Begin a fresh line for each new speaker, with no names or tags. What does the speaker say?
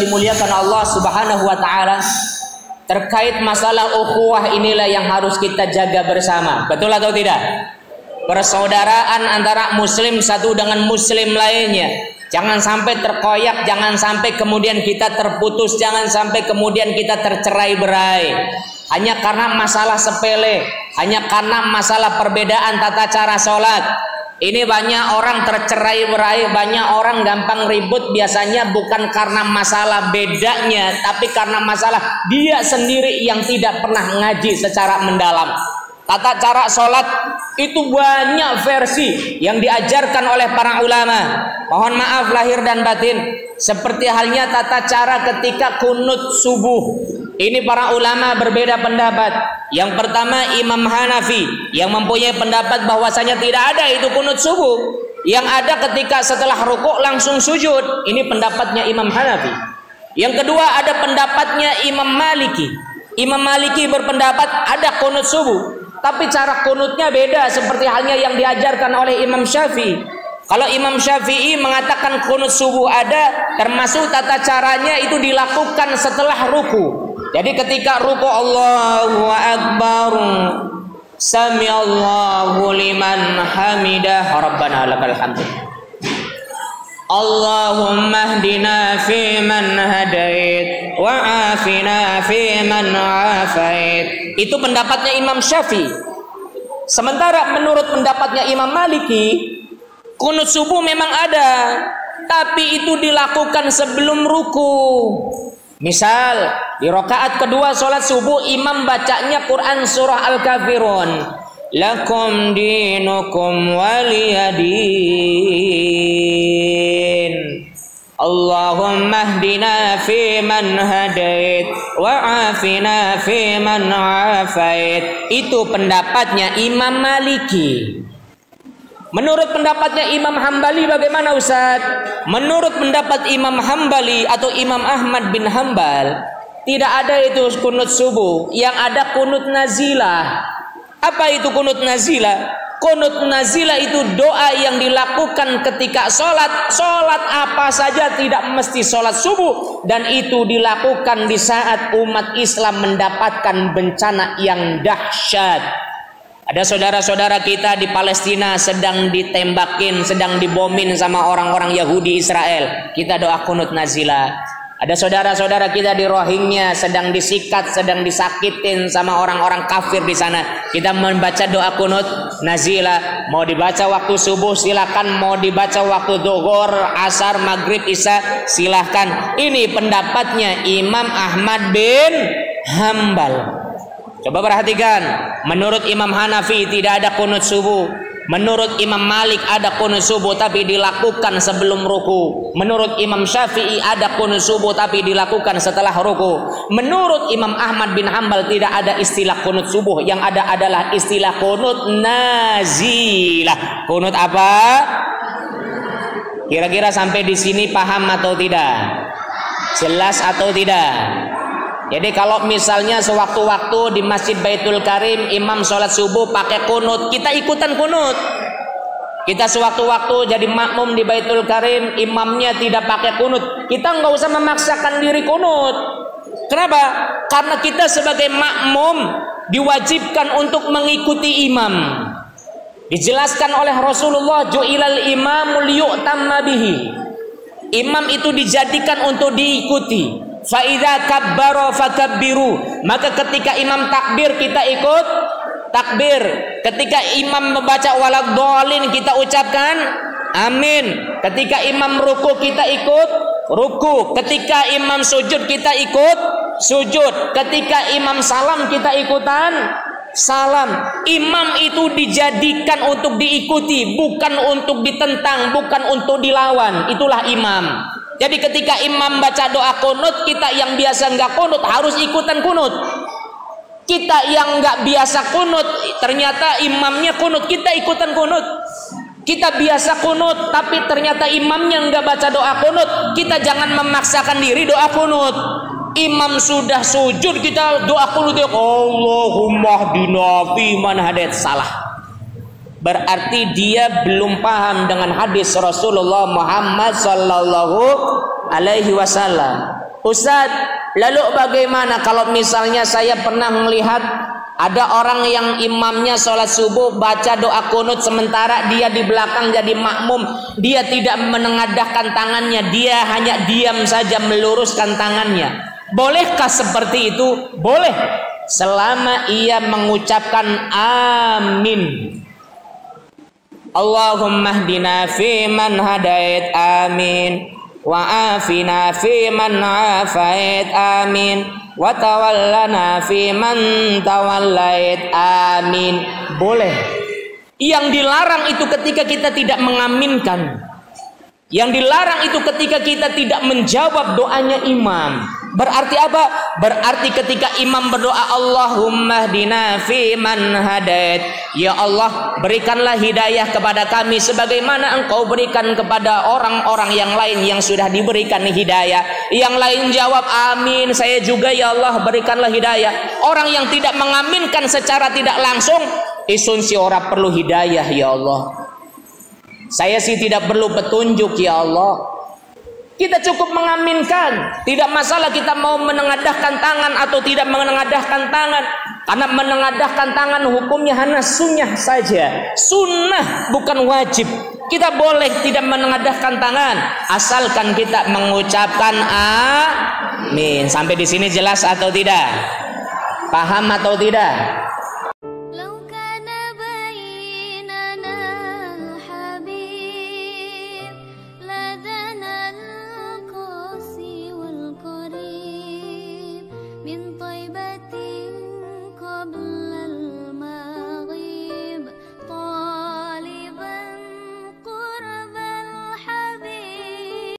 dimuliakan Allah Subhanahu wa taala, terkait masalah ukhuwah inilah yang harus kita jaga bersama. Betul atau tidak? Persaudaraan antara muslim satu dengan muslim lainnya. Jangan sampai terkoyak, jangan sampai kemudian kita terputus, jangan sampai kemudian kita tercerai-berai hanya karena masalah sepele, hanya karena masalah perbedaan tata cara sholat. Ini banyak orang tercerai-berai, banyak orang gampang ribut, biasanya bukan karena masalah bedanya, tapi karena masalah dia sendiri yang tidak pernah ngaji secara mendalam. Tata cara sholat itu banyak versi yang diajarkan oleh para ulama. Mohon maaf lahir dan batin. Seperti halnya tata cara ketika kunut subuh. Ini para ulama berbeda pendapat. Yang pertama Imam Hanafi yang mempunyai pendapat bahwasanya tidak ada itu kunut subuh. Yang ada ketika setelah rukuk langsung sujud. Ini pendapatnya Imam Hanafi. Yang kedua ada pendapatnya Imam Maliki. Imam Maliki berpendapat ada kunut subuh. Tapi cara kunutnya beda seperti halnya yang diajarkan oleh Imam Syafi'i. Kalau Imam Syafi'i mengatakan kunut subuh ada, termasuk tata caranya itu dilakukan setelah ruku. Jadi ketika ruku Allahu Akbar, Sami Allahu liman hamidah, Rabbana lakal hamd. Allahumma hdina fi man hadait wa afina fi man afait. Itu pendapatnya Imam Syafi'i. Sementara menurut pendapatnya Imam Maliki, kunut subuh memang ada, tapi itu dilakukan sebelum ruku. Misal di rakaat kedua sholat subuh imam bacanya Quran surah Al-Kafirun, lakum dinukum waliyadin, Allahumma hdina fi man hadait wa afina fi man afait. Itu pendapatnya Imam Maliki. Menurut pendapatnya Imam Hambali bagaimana Ustaz? Menurut pendapat Imam Hambali atau Imam Ahmad bin Hambal, tidak ada itu kunut subuh, yang ada kunut nazilah. Apa itu kunut nazilah? Kunut nazilah itu doa yang dilakukan ketika sholat. Sholat apa saja, tidak mesti sholat subuh. Dan itu dilakukan di saat umat Islam mendapatkan bencana yang dahsyat. Ada saudara-saudara kita di Palestina sedang ditembakin, sedang dibomin sama orang-orang Yahudi Israel. Kita doa kunut nazilah. Ada saudara-saudara kita di Rohingya sedang disikat, sedang disakitin sama orang-orang kafir di sana. Kita membaca doa kunut nazilah. Mau dibaca waktu subuh silakan, mau dibaca waktu zuhur, asar, maghrib, isya silakan. Ini pendapatnya Imam Ahmad bin Hambal. Coba perhatikan, menurut Imam Hanafi tidak ada kunut subuh. Menurut Imam Malik ada kunut subuh tapi dilakukan sebelum ruku. Menurut Imam Syafi'i ada kunut subuh tapi dilakukan setelah ruku. Menurut Imam Ahmad bin Hambal tidak ada istilah kunut subuh. Yang ada adalah istilah kunut nazilah. Kunut apa? Kira-kira sampai di sini paham atau tidak? Jelas atau tidak? Jadi kalau misalnya sewaktu-waktu di Masjid Baitul Karim imam sholat subuh pakai kunut, kita ikutan kunut. Kita sewaktu-waktu jadi makmum di Baitul Karim, imamnya tidak pakai kunut, kita nggak usah memaksakan diri kunut. Kenapa? Karena kita sebagai makmum diwajibkan untuk mengikuti imam. Dijelaskan oleh Rasulullah, ju'ilal imamu liyu'tamma bihi. Imam itu dijadikan untuk diikuti. Fa'idha kabbaro fakabbiru. Maka ketika imam takbir kita ikut takbir. Ketika imam membaca waladhdallin kita ucapkan amin. Ketika imam ruku kita ikut ruku. Ketika imam sujud kita ikut sujud. Ketika imam salam kita ikutan salam. Imam itu dijadikan untuk diikuti, bukan untuk ditentang, bukan untuk dilawan. Itulah imam. Jadi ketika imam baca doa kunut, kita yang biasa nggak kunut harus ikutan kunut. Kita yang nggak biasa kunut, ternyata imamnya kunut, kita ikutan kunut. Kita biasa kunut, tapi ternyata imamnya nggak baca doa kunut, kita jangan memaksakan diri doa kunut. Imam sudah sujud, kita doa kunut, Allahumma hdina fi man hadait, salah. Berarti dia belum paham dengan hadis Rasulullah Muhammad sallallahu alaihi wasallam. Ustadz, lalu bagaimana kalau misalnya saya pernah melihat ada orang yang imamnya sholat subuh baca doa kunut sementara dia di belakang jadi makmum, dia tidak menengadahkan tangannya, dia hanya diam saja meluruskan tangannya. Bolehkah seperti itu? Boleh, selama ia mengucapkan amin. Allahumma hdina fi man hadait, amin. Wa afina fi man afait, amin. Wa tawallana fi man tawallait, amin. Boleh. Yang dilarang itu ketika kita tidak mengaminkan. Yang dilarang itu ketika kita tidak menjawab doanya imam. Berarti apa? Berarti ketika imam berdoa Allahumma hdina fi man hadait, ya Allah berikanlah hidayah kepada kami sebagaimana engkau berikan kepada orang-orang yang lain yang sudah diberikan hidayah. Yang lain jawab amin, saya juga ya Allah berikanlah hidayah. Orang yang tidak mengaminkan secara tidak langsung, isun si ora perlu hidayah ya Allah. Saya sih tidak perlu petunjuk ya Allah. Kita cukup mengaminkan. Tidak masalah kita mau menengadahkan tangan atau tidak menengadahkan tangan. Karena menengadahkan tangan hukumnya hanya sunnah saja. Sunnah bukan wajib. Kita boleh tidak menengadahkan tangan asalkan kita mengucapkan amin. Sampai di sini jelas atau tidak? Paham atau tidak?